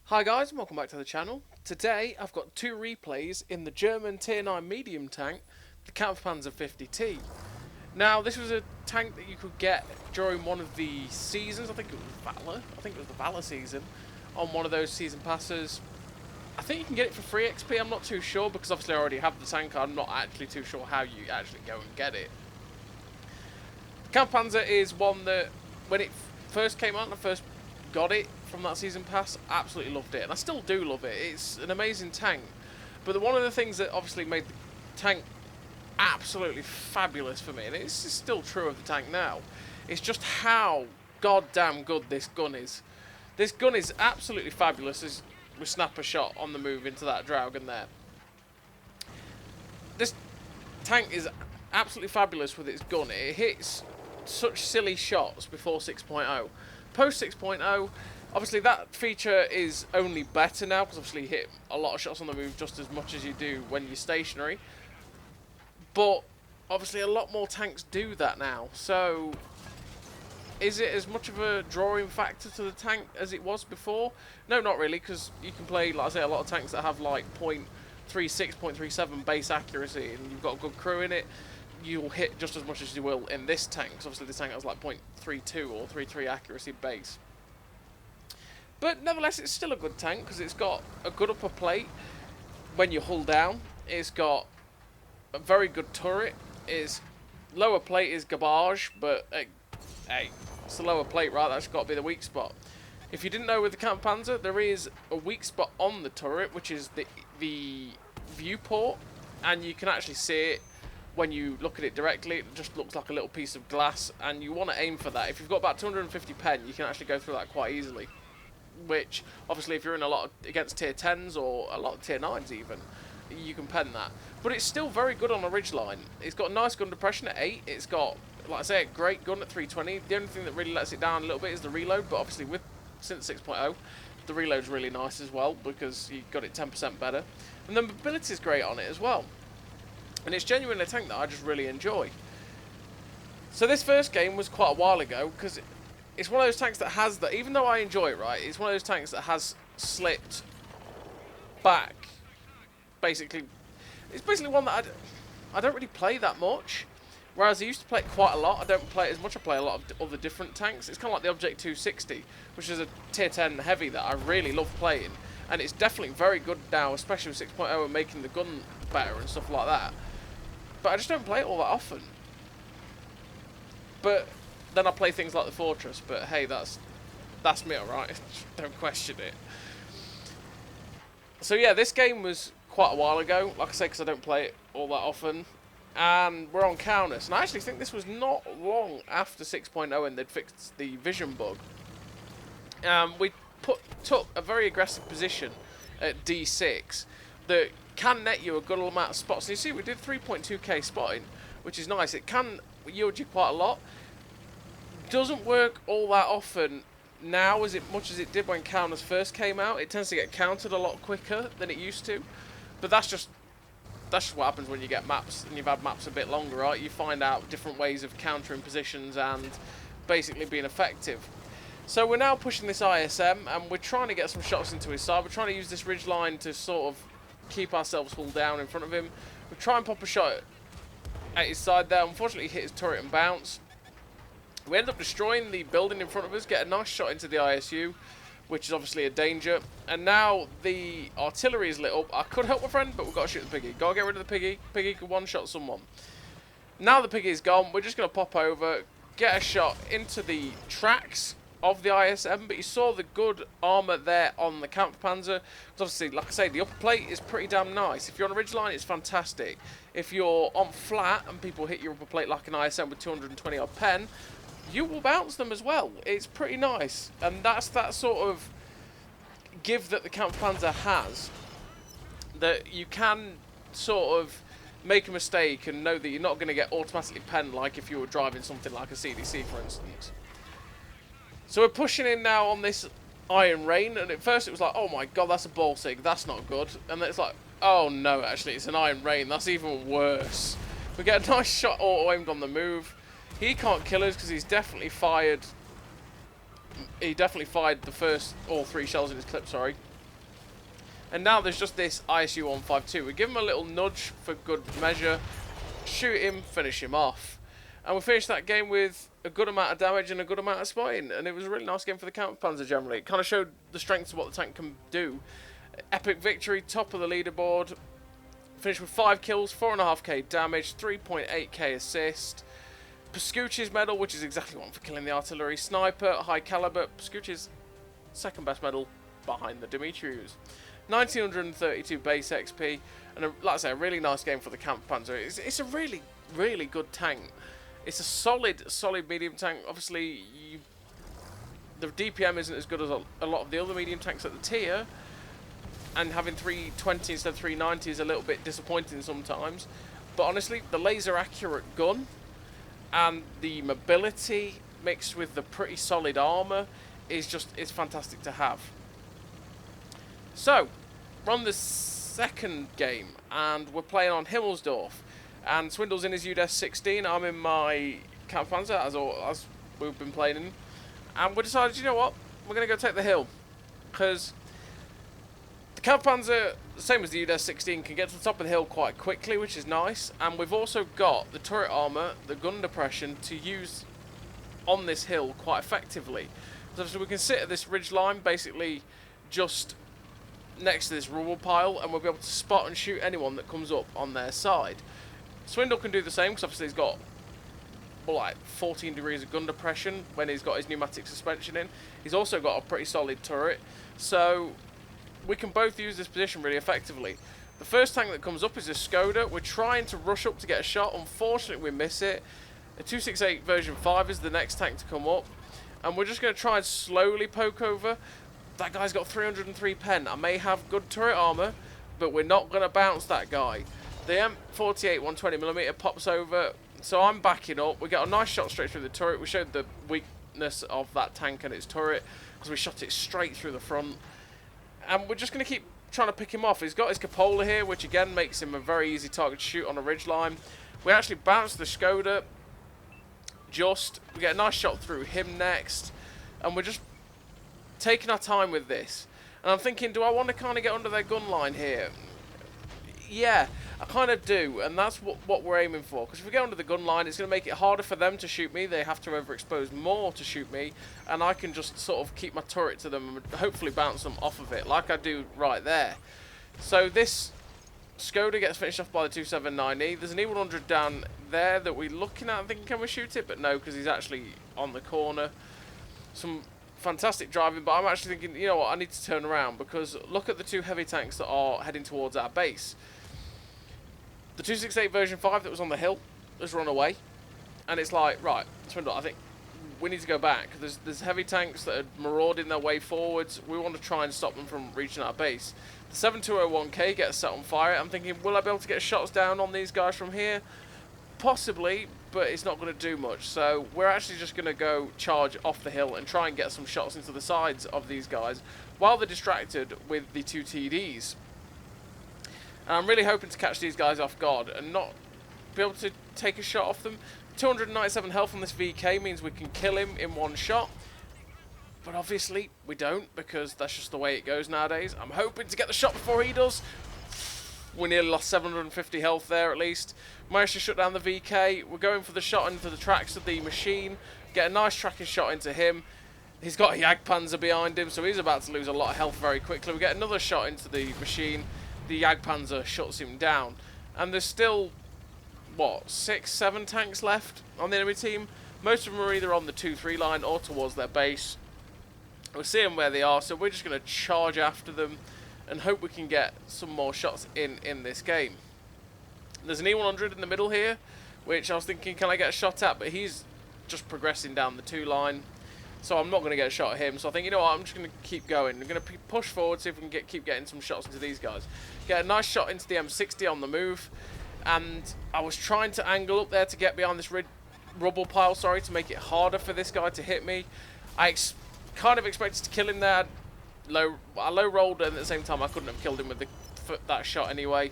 Hi guys and welcome back to the channel. Today I've got two replays in the German Tier 9 medium tank, the KampfPanzer 50T. Now this was a tank that you could get during one of the seasons, I think it was Valor, the Valor season, on one of those season passes. I think you can get it for free XP, I'm not too sure because obviously I already have the tank, I'm not actually too sure how you actually go and get it. The KampfPanzer is one that when it first came out and I first got it from that season pass, absolutely loved it, and I still do love it. It's an amazing tank, but one of the things that obviously made the tank absolutely fabulous for me, and it's still true of the tank now, is just how goddamn good this gun is. This gun is absolutely fabulous as we snap a shot on the move into that Draugen there. This tank is absolutely fabulous with its gun. It hits such silly shots before 6.0. Post 6.0, obviously that feature is only better now because obviously you hit a lot of shots on the move just as much as you do when you're stationary. But obviously a lot more tanks do that now. So is it as much of a drawing factor to the tank as it was before? No, not really, because you can play, like I say, a lot of tanks that have like 0.36, 0.37 base accuracy, and you've got a good crew in it. You'll hit just as much as you will in this tank, because obviously this tank has like 0.32 or 0.33 accuracy base. But nevertheless, it's still a good tank because it's got a good upper plate when you hull down. It's got a very good turret. Its lower plate is garbage, but hey, it's the lower plate, right? That's got to be the weak spot. If you didn't know, with the KampfPanzer, there is a weak spot on the turret, which is the viewport, and you can actually see it. When you look at it directly, it just looks like a little piece of glass, and you want to aim for that. If you've got about 250 pen, you can actually go through that quite easily. Which, obviously, if you're in a lot against tier 10s or a lot of tier 9s even, you can pen that. But it's still very good on a ridgeline. It's got a nice gun depression at 8. It's got, like I say, a great gun at 320. The only thing that really lets it down a little bit is the reload, but obviously since 6.0, the reload's really nice as well because you got it 10% better. And the mobility is great on it as well. And it's genuinely a tank that I just really enjoy. So this first game was quite a while ago, because it's one of those tanks that has that, even though I enjoy it, right, it's one of those tanks that has slipped back. Basically, it's basically one that I don't really play that much. Whereas I used to play it quite a lot, I don't play it as much. I play a lot of other different tanks. It's kind of like the Object 260, which is a tier 10 heavy that I really love playing. And it's definitely very good now, especially with 6.0 and making the gun better and stuff like that. But I just don't play it all that often. But then I play things like the Fortress. But hey, that's me, alright. Don't question it. So yeah, this game was quite a while ago. Like I say, because I don't play it all that often. And we're on Kaunas. And I actually think this was not long after 6.0 and they'd fixed the vision bug. We took a very aggressive position at D6 that can net you a good amount of spots. And you see, we did 3.2k spotting, which is nice. It can yield you quite a lot. Doesn't work all that often now as much as it did when Kaunas first came out. It tends to get countered a lot quicker than it used to. But that's just what happens when you get maps and you've had maps a bit longer, right? You find out different ways of countering positions and basically being effective. So we're now pushing this ISM and we're trying to get some shots into his side. We're trying to use this ridge line to sort of keep ourselves hull down in front of him. We try and pop a shot at his side there. Unfortunately, he hit his turret and bounce. We end up destroying the building in front of us, get a nice shot into the ISU, which is obviously a danger. And now the artillery is lit up. I could help my friend, but we've got to shoot the piggy. Got to get rid of the piggy. Piggy could one-shot someone. Now the piggy is gone, we're just going to pop over, get a shot into the tracks of the ISM, but you saw the good armour there on the KampfPanzer. Obviously, like I say, the upper plate is pretty damn nice. If you're on a ridgeline, it's fantastic. If you're on flat and people hit your upper plate like an ISM with 220 odd pen, you will bounce them as well. It's pretty nice, and that's that sort of give that the KampfPanzer has, that you can sort of make a mistake and know that you're not going to get automatically penned like if you were driving something like a CDC, for instance. So we're pushing in now on this Iron Rain, and at first it was like, oh my god, that's a ball sig, that's not good. And then it's like, oh no, actually it's an Iron Rain, that's even worse. We get a nice shot auto-aimed on the move. He can't kill us because he's definitely fired. He definitely fired the first, all 3 shells in his clip, sorry. And now there's just this ISU 152. We give him a little nudge for good measure, shoot him, finish him off. And we finished that game with a good amount of damage and a good amount of spotting. And it was a really nice game for the KampfPanzer generally. It kind of showed the strengths of what the tank can do. Epic victory, top of the leaderboard. Finished with 5 kills, 4.5k damage, 3.8k assist. Pascucci's medal, which is exactly one for killing the artillery. Sniper, high caliber. Pascucci's second best medal behind the Dimitrius. 1932 base XP, and like I say, a really nice game for the KampfPanzer. It's a really, really good tank. It's a solid medium tank. Obviously, the DPM isn't as good as a lot of the other medium tanks at the tier, and having 320 instead of 390 is a little bit disappointing sometimes. But honestly, the laser accurate gun and the mobility mixed with the pretty solid armor is fantastic to have. So, we're on the second game, and we're playing on Himmelsdorf. And Swindle's in his UDES-16, I'm in my KampfPanzer, as we've been playing in. And we decided, you know what, we're going to go take the hill. Because the KampfPanzer, same as the UDES-16, can get to the top of the hill quite quickly, which is nice. And we've also got the turret armor, the gun depression, to use on this hill quite effectively. So we can sit at this ridge line, basically just next to this rubble pile, and we'll be able to spot and shoot anyone that comes up on their side. Swindle can do the same, because obviously he's got like 14 degrees of gun depression when he's got his pneumatic suspension in. He's also got a pretty solid turret, so we can both use this position really effectively. The first tank that comes up is a Skoda. We're trying to rush up to get a shot. Unfortunately, we miss it. A 268 version 5 is the next tank to come up, and we're just going to try and slowly poke over. That guy's got 303 pen. I may have good turret armor, but we're not going to bounce that guy. The M48 120mm pops over, so I'm backing up. We get a nice shot straight through the turret. We showed the weakness of that tank and its turret, because we shot it straight through the front. And we're just going to keep trying to pick him off. He's got his cupola here, which again makes him a very easy target to shoot on a ridgeline. We actually bounce the Skoda. We get a nice shot through him next, and we're just taking our time with this. And I'm thinking, do I want to kind of get under their gun line here? Yeah, I kind of do, and that's what we're aiming for. Because if we get under the gun line, it's going to make it harder for them to shoot me. They have to overexpose more to shoot me, and I can just sort of keep my turret to them and hopefully bounce them off of it, like I do right there. So this Skoda gets finished off by the 279E. There's an E100 down there that we're looking at and thinking, can we shoot it? But no, because he's actually on the corner. Some fantastic driving, but I'm actually thinking, you know what, I need to turn around, because look at the two heavy tanks that are heading towards our base. The 268 version 5 that was on the hill has run away, and it's like, right, Swindle, I think we need to go back. There's heavy tanks that are marauding their way forwards. We want to try and stop them from reaching our base. The 7201K gets set on fire. I'm thinking, will I be able to get shots down on these guys from here? Possibly, but it's not going to do much. So we're actually just going to go charge off the hill and try and get some shots into the sides of these guys while they're distracted with the two TDs. And I'm really hoping to catch these guys off guard and not be able to take a shot off them. 297 health on this VK means we can kill him in one shot. But obviously we don't, because that's just the way it goes nowadays. I'm hoping to get the shot before he does. We nearly lost 750 health there at least. Managed to shut down the VK. We're going for the shot into the tracks of the machine. Get a nice tracking shot into him. He's got a KPZ behind him, so he's about to lose a lot of health very quickly. We get another shot into the machine. The KPZ shuts him down. And there's still, what, 6, 7 tanks left on the enemy team. Most of them are either on the 2-3 line or towards their base. We're seeing where they are, so we're just going to charge after them and hope we can get some more shots in this game. There's an E100 in the middle here, which I was thinking, can I get a shot at? But he's just progressing down the 2 line, so I'm not going to get a shot at him. So I think, you know what, I'm just going to keep going. I'm going to push forward, see if we can keep getting some shots into these guys. Get a nice shot into the M60 on the move, and I was trying to angle up there to get behind this rubble pile, to make it harder for this guy to hit me. I kind of expected to kill him there. I low rolled, and at the same time I couldn't have killed him with that shot anyway.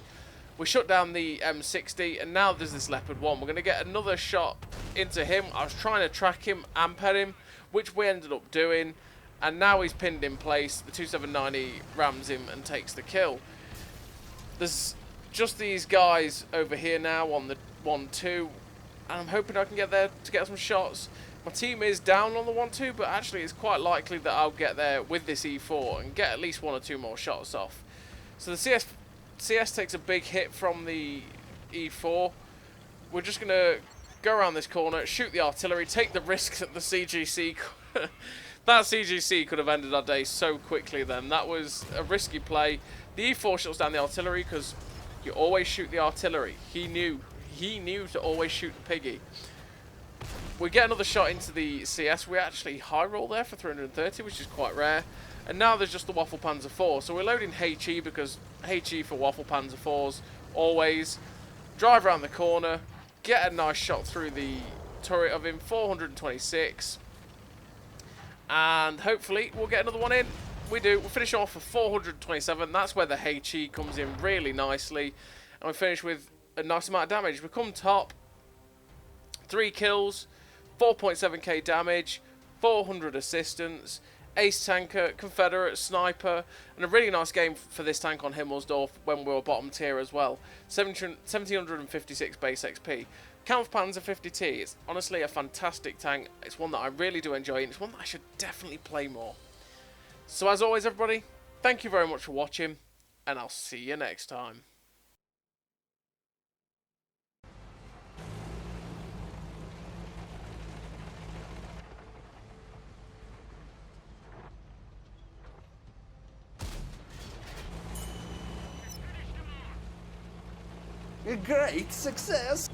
We shut down the M60, and now there's this Leopard 1. We're going to get another shot into him. I was trying to track him and pet him, which we ended up doing. And now he's pinned in place. The 279E rams him and takes the kill. There's just these guys over here now on the 1-2. And I'm hoping I can get there to get some shots. My team is down on the 1-2, but actually it's quite likely that I'll get there with this E4 and get at least 1 or 2 more shots off. So the CS takes a big hit from the E4. We're just going to go around this corner, shoot the artillery, take the risk that the CGC... that CGC could have ended our day so quickly then. That was a risky play. The E4 shuts down the artillery because you always shoot the artillery. He knew to always shoot the piggy. We get another shot into the CS. We actually high roll there for 330, which is quite rare. And now there's just the Waffle Panzer 4. So we're loading HE because HE for Waffle Panzer 4s always. Drive around the corner, get a nice shot through the turret of him, 426. And hopefully we'll get another one in. We do. We'll finish off for 427. That's where the HE comes in really nicely. And we finish with a nice amount of damage. We come top. 3 kills, 4.7k damage, 400 assistance, ace tanker, Confederate, sniper, and a really nice game for this tank on Himmelsdorf when we were bottom tier as well. 1756 base XP. KampfPanzer 50T is honestly a fantastic tank. It's one that I really do enjoy, and it's one that I should definitely play more. So as always, everybody, thank you very much for watching, and I'll see you next time. A great success!